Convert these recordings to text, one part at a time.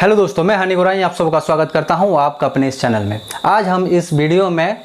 Hello दोस्तों, मैं हनी गुराई आप सबका स्वागत करता हूं आपका अपने इस चैनल में। आज हम इस वीडियो में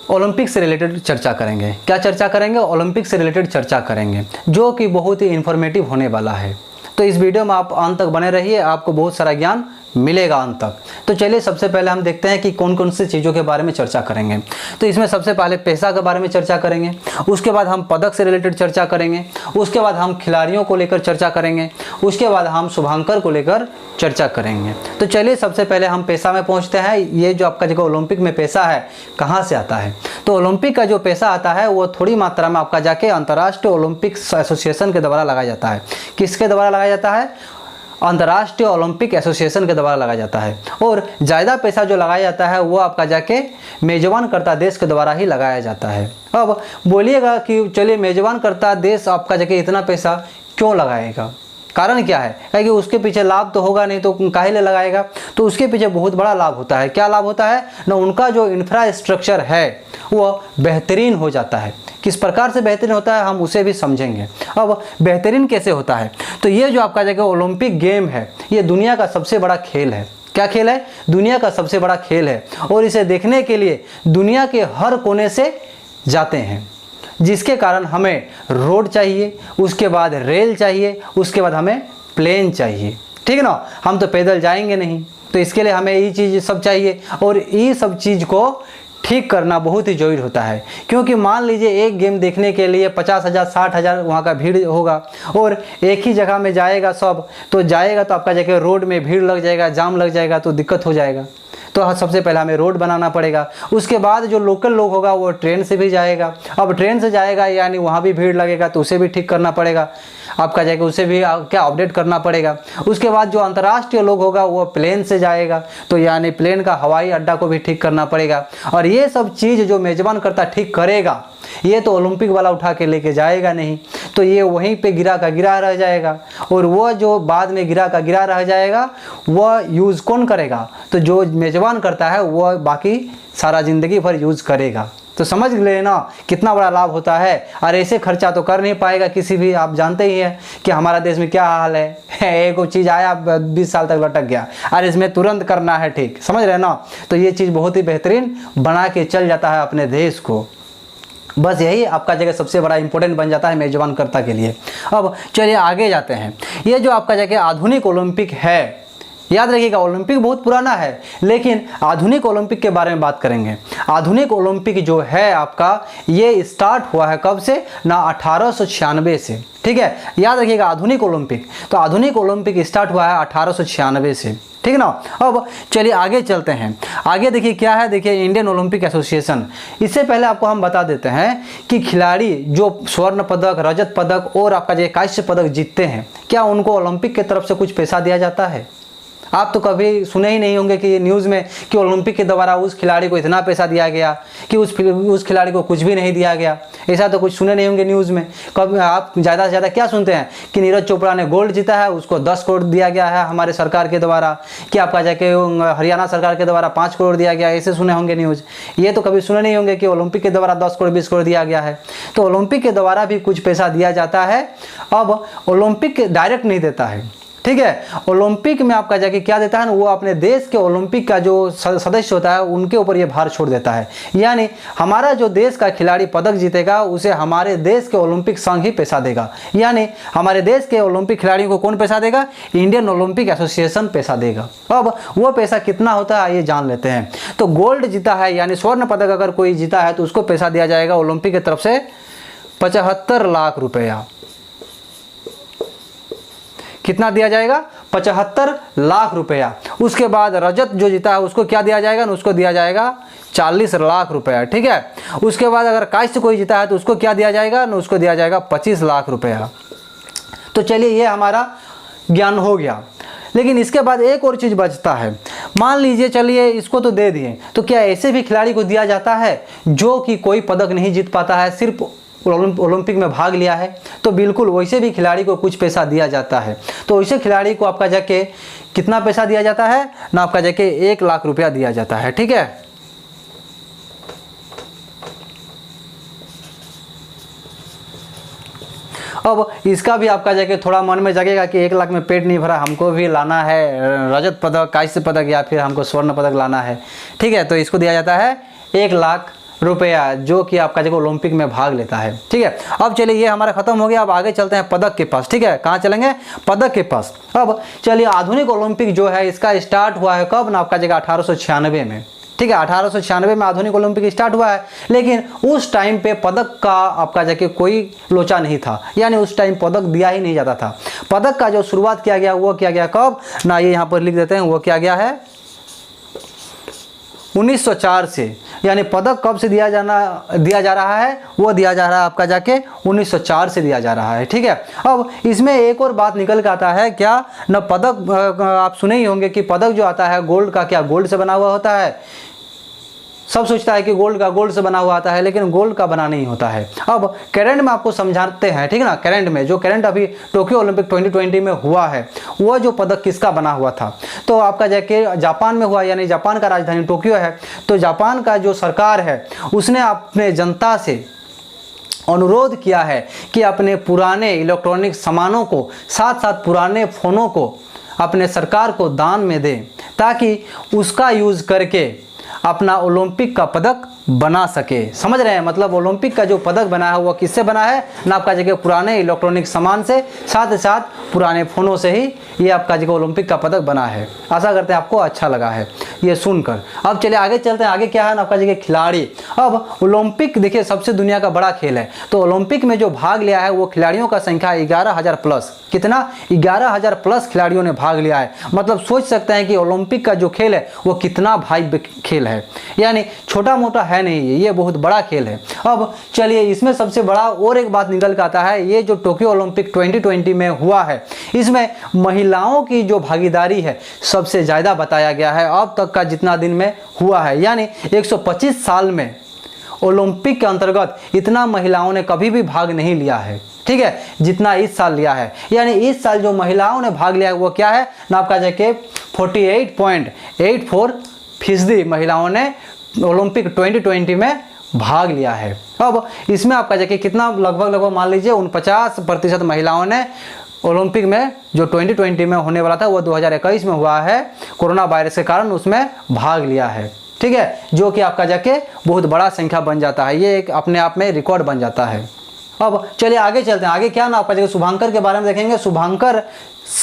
ओलंपिक से रिलेटेड चर्चा करेंगे। क्या चर्चा करेंगे? ओलंपिक से रिलेटेड चर्चा करेंगे, जो कि बहुत ही इन्फॉर्मेटिव होने वाला है। तो इस वीडियो में आप अंत तक बने रहिए, आपको बहुत सारा ज्ञान मिलेगा अंत तक। तो चलिए सबसे पहले हम देखते हैं कि कौन कौन सी चीज़ों के बारे में चर्चा करेंगे। तो इसमें सबसे पहले पैसा के बारे में चर्चा करेंगे, उसके बाद हम पदक से रिलेटेड चर्चा करेंगे, उसके बाद हम खिलाड़ियों को लेकर चर्चा करेंगे, उसके बाद हम शुभांकर को लेकर चर्चा करेंगे। तो चलिए सबसे पहले हम पैसा में पहुंचते हैं। ये जो आपका जगह ओलंपिक में पैसा है, कहाँ से आता है? तो ओलंपिक का जो पैसा आता है वो थोड़ी मात्रा में आपका जाके अंतर्राष्ट्रीय ओलंपिक एसोसिएशन के द्वारा लगाया जाता है। किसके द्वारा लगाया जाता है? अंतर्राष्ट्रीय ओलंपिक एसोसिएशन के द्वारा लगाया जाता है। और ज़्यादा पैसा जो लगाया जाता है वो आपका जाके मेजबान करता देश के द्वारा ही लगाया जाता है। अब बोलिएगा कि चलिए मेजबान करता देश आपका जाके इतना पैसा क्यों लगाएगा? कारण क्या है? क्योंकि उसके पीछे लाभ तो होगा नहीं, तो काहे ले लगाएगा? तो उसके पीछे बहुत बड़ा लाभ होता है। क्या लाभ होता है ना? उनका जो इंफ्रास्ट्रक्चर है वो बेहतरीन हो जाता है। किस प्रकार से बेहतरीन होता है हम उसे भी समझेंगे। अब बेहतरीन कैसे होता है? तो ये जो आपका जगह ओलंपिक गेम है, ये दुनिया का सबसे बड़ा खेल है। क्या खेल है? दुनिया का सबसे बड़ा खेल है। और इसे देखने के लिए दुनिया के हर कोने से जाते हैं, जिसके कारण हमें रोड चाहिए, उसके बाद रेल चाहिए, उसके बाद हमें प्लेन चाहिए। ठीक है ना? हम तो पैदल जाएंगे नहीं, तो इसके लिए हमें ये चीज़ सब चाहिए। और ये सब चीज़ को ठीक करना बहुत ही जरूरी होता है, क्योंकि मान लीजिए एक गेम देखने के लिए 50,000 60,000 वहाँ का भीड़ होगा और एक ही जगह में जाएगा सब, तो जाएगा तो आपका जगह रोड में भीड़ लग जाएगा, जाम लग जाएगा, तो दिक्कत हो जाएगा। तो सबसे पहले हमें रोड बनाना पड़ेगा। उसके बाद जो लोकल लोग होगा वो ट्रेन से भी जाएगा। अब ट्रेन से जाएगा यानी वहाँ भी भीड़ लगेगा, तो उसे भी ठीक करना पड़ेगा आपका जाके, उसे भी क्या अपडेट करना पड़ेगा। उसके बाद जो अंतर्राष्ट्रीय लोग होगा वो प्लेन से जाएगा, तो यानी प्लेन का हवाई अड्डा को भी ठीक करना पड़ेगा। और ये सब चीज़ जो मेजबान करता ठीक करेगा, ये तो ओलंपिक वाला उठा के लेके जाएगा नहीं, तो ये वहीं पे गिरा का गिरा रह जाएगा। और वो जो बाद में गिरा का गिरा रह जाएगा वह यूज़ कौन करेगा? तो जो मेजबान करता है वह बाकी सारा ज़िंदगी भर यूज़ करेगा। तो समझ लेना कितना बड़ा लाभ होता है। और ऐसे खर्चा तो कर नहीं पाएगा किसी भी। आप जानते ही हैं कि हमारा देश में क्या हाल है। एक चीज़ आया 20 साल तक लटक गया, और इसमें तुरंत करना है ठीक, समझ रहे ना? तो ये चीज़ बहुत ही बेहतरीन बना के चल जाता है अपने देश को। बस यही आपका जगह सबसे बड़ा इंपॉर्टेंट बन जाता है मेजबानकर्ता के लिए। अब चलिए आगे जाते हैं। ये जो आपका जगह आधुनिक ओलंपिक है, याद रखिएगा ओलंपिक बहुत पुराना है, लेकिन आधुनिक ओलंपिक के बारे में बात करेंगे। आधुनिक ओलंपिक जो है आपका, ये स्टार्ट हुआ है कब से ना? 1896 से। ठीक है, याद रखिएगा आधुनिक ओलंपिक। तो आधुनिक ओलंपिक स्टार्ट हुआ है 1896 से। ठीक है ना? अब चलिए आगे चलते हैं। आगे देखिए क्या है, देखिए इंडियन ओलंपिक एसोसिएशन। इससे पहले आपको हम बता देते हैं कि खिलाड़ी जो स्वर्ण पदक, रजत पदक और आपका जो कांस्य पदक जीतते हैं, क्या उनको ओलंपिक की तरफ से कुछ पैसा दिया जाता है? आप तो कभी सुने ही नहीं होंगे कि ये न्यूज़ में कि ओलंपिक के द्वारा उस खिलाड़ी को इतना पैसा दिया गया, कि उस खिलाड़ी को कुछ भी नहीं दिया गया। ऐसा तो कुछ सुने नहीं होंगे न्यूज़ में। कब आप ज़्यादा से ज़्यादा क्या सुनते हैं कि नीरज चोपड़ा ने गोल्ड जीता है, उसको 10 करोड़ दिया गया है हमारे सरकार के द्वारा, कि आपका जाके हरियाणा सरकार के द्वारा 5 करोड़ दिया गया। ऐसे सुने होंगे न्यूज़। ये तो कभी सुने नहीं होंगे कि ओलंपिक के द्वारा 10 करोड़ 20 करोड़ दिया गया है। तो ओलंपिक के द्वारा भी कुछ पैसा दिया जाता है। अब ओलंपिक डायरेक्ट नहीं देता है, ठीक है। ओलंपिक में आपका जाके क्या देता है ना, वो अपने देश के ओलंपिक का जो सदस्य होता है उनके ऊपर ये भार छोड़ देता है। यानी हमारा जो देश का खिलाड़ी पदक जीतेगा उसे हमारे देश के ओलंपिक संघ ही पैसा देगा। यानी हमारे देश के ओलंपिक खिलाड़ियों को कौन पैसा देगा? इंडियन ओलंपिक एसोसिएशन पैसा देगा। अब वो पैसा कितना होता है ये जान लेते हैं। तो गोल्ड जीता है यानी स्वर्ण पदक अगर कोई जीता है तो उसको पैसा दिया जाएगा ओलंपिक की तरफ से 75 लाख रुपया। कितना दिया जाएगा? 75 लाख रुपया। उसके बाद रजत जो जीता है उसको क्या दिया जाएगा? उसको दिया जाएगा 40 लाख रुपया। ठीक है। उसके बाद अगर कांस्य कोई जीता है तो उसको क्या दिया जाएगा? उसको दिया जाएगा 25 लाख रुपया। तो चलिए ये हमारा ज्ञान हो गया। लेकिन इसके बाद एक और चीज़ बचता है। मान लीजिए चलिए इसको तो दे दिए, तो क्या ऐसे भी खिलाड़ी को दिया जाता है जो कि कोई पदक नहीं जीत पाता है, सिर्फ ओलंपिक में भाग लिया है? तो बिल्कुल वैसे भी खिलाड़ी को कुछ पैसा दिया जाता है। तो वैसे खिलाड़ी को आपका जाके कितना पैसा दिया जाता है ना? आपका जाके 1 लाख रुपया दिया जाता है। ठीक है। अब इसका भी आपका जाके थोड़ा मन में जगेगा कि 1 लाख में पेट नहीं भरा, हमको भी लाना है रजत पदक, कांस्य पदक या फिर हमको स्वर्ण पदक लाना है। ठीक है, तो इसको दिया जाता है 1 लाख रुपया, जो कि आपका जगह ओलंपिक में भाग लेता है। ठीक है, अब चलिए ये हमारा खत्म हो गया, अब आगे चलते हैं पदक के पास। ठीक है, कहाँ चलेंगे? पदक के पास। अब चलिए आधुनिक ओलंपिक जो है इसका स्टार्ट हुआ है कब ना? आपका जगह 1896 में। ठीक है, 1896 में आधुनिक ओलंपिक स्टार्ट हुआ है, लेकिन उस टाइम पे पदक का आपका जाके कोई लोचा नहीं था, यानी उस टाइम पदक दिया ही नहीं जाता था। पदक का जो शुरुआत किया गया वो किया गया कब ना? ये यहाँ पर लिख देते हैं, वो किया गया है 1904 से। यानी पदक कब से दिया जा रहा है? वो दिया जा रहा है आपका जाके 1904 से दिया जा रहा है। ठीक है, अब इसमें एक और बात निकल के आता है क्या ना? पदक आप सुने ही होंगे कि पदक जो आता है गोल्ड का, क्या गोल्ड से बना हुआ होता है? सब सोचता है कि गोल्ड से बना हुआ आता है, लेकिन गोल्ड का बना नहीं होता है। अब करंट में आपको समझाते हैं। ठीक है ना, करंट में जो करंट अभी टोक्यो ओलंपिक 2020 में हुआ है, वो जो पदक किसका बना हुआ था? तो आपका जाके जापान में हुआ, यानी जापान का राजधानी टोक्यो है। तो जापान का जो सरकार है उसने अपने जनता से अनुरोध किया है कि अपने पुराने इलेक्ट्रॉनिक सामानों को, साथ साथ पुराने फ़ोनों को अपने सरकार को दान में दें, ताकि उसका यूज़ करके अपना ओलंपिक का पदक बना सके। समझ रहे हैं? मतलब ओलंपिक का जो पदक बना है वो किससे बना है ना? आपका जगह पुराने इलेक्ट्रॉनिक सामान से, साथ ही साथ पुराने फ़ोनों से ही ये आपका जगह ओलंपिक का पदक बना है। आशा करते हैं आपको अच्छा लगा है ये सुनकर। अब चलिए आगे चलते हैं। आगे क्या है ना? आपका जगह खिलाड़ी। अब ओलंपिक देखिए सबसे दुनिया का बड़ा खेल है, तो ओलंपिक में जो भाग लिया है वो खिलाड़ियों का संख्या 11,000 प्लस। कितना? 11,000 प्लस खिलाड़ियों ने भाग लिया है। मतलब सोच सकते हैं कि ओलंपिक का जो खेल है वो कितना भारी खेल है, यानी छोटा मोटा है नहीं, ये बहुत बड़ा खेल है। अब चलिए इसमें सबसे बड़ा और एक बात निकल के आता है, ये जो टोक्यो ओलंपिक 2020 में हुआ है, इसमें महिलाओं की जो भागीदारी है सबसे ज़्यादा बताया गया है अब तक का जितना दिन में हुआ है। यानी 125 साल में ओलंपिक के अंतर्गत इतना महिलाओं ने कभी भी भाग नहीं लिया है। ठीक है, जितना इस साल लिया है। यानी इस साल जो महिलाओं ने भाग लिया है वो क्या है ना? आपका जाके 48.84% महिलाओं ने ओलंपिक 2020 में भाग लिया है। अब इसमें आपका जाके कितना, लगभग मान लीजिए 49% महिलाओं ने ओलंपिक में जो 2020 में होने वाला था वो 2021 में हुआ है, कोरोना वायरस के कारण उसमें भाग लिया है। ठीक है, जो कि आपका जाके बहुत बड़ा संख्या बन जाता है, ये एक अपने आप में रिकॉर्ड बन जाता है। अब चलिए आगे चलते हैं। आगे क्या ना आपका जगह शुभांकर के बारे में देखेंगे। शुभांकर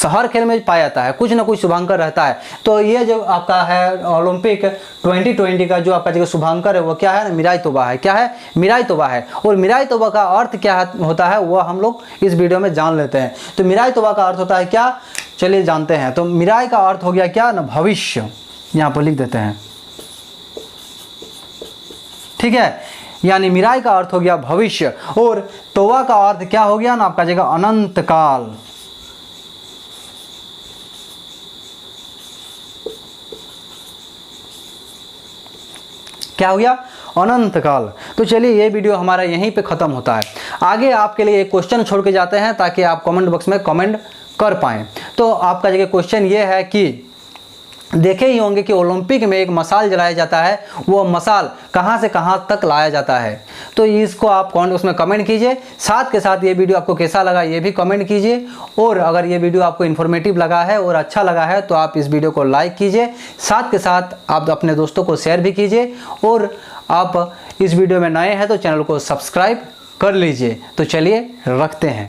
हर खेल में पाया जाता है, कुछ ना कुछ शुभांकर रहता है। तो ये जो आपका है ओलंपिक 2020 का जो आपका जगह शुभांकर है वो क्या है? मिराई तोबा है। क्या है? मिराई तोबा है। और मिराई तोबा का अर्थ क्या होता है वो हम लोग इस वीडियो में जान लेते हैं। तो मिराई तोबा का अर्थ होता है क्या? चलिए जानते हैं। तो मिराई का अर्थ हो गया क्या ना? भविष्य। यहाँ पर लिख देते हैं। ठीक है, यानी मिराई का अर्थ हो गया भविष्य, और तोबा का अर्थ क्या हो गया ना? आपका जगह अनंत काल। क्या हो गया? अनंत काल। तो चलिए ये वीडियो हमारा यहीं पे ख़त्म होता है। आगे आपके लिए एक क्वेश्चन छोड़ के जाते हैं ताकि आप कमेंट बॉक्स में कमेंट कर पाएँ। तो आपका जगह क्वेश्चन ये है कि देखे ही होंगे कि ओलंपिक में एक मसाल जलाया जाता है, वो मसाल कहाँ से कहाँ तक लाया जाता है। तो इसको आप उसमें कमेंट कीजिए। साथ के साथ ये वीडियो आपको कैसा लगा ये भी कमेंट कीजिए, और अगर ये वीडियो आपको इन्फॉर्मेटिव लगा है और अच्छा लगा है तो आप इस वीडियो को लाइक कीजिए। साथ के साथ आप अपने दोस्तों को शेयर भी कीजिए, और आप इस वीडियो में नए हैं तो चैनल को सब्सक्राइब कर लीजिए। तो चलिए रखते हैं।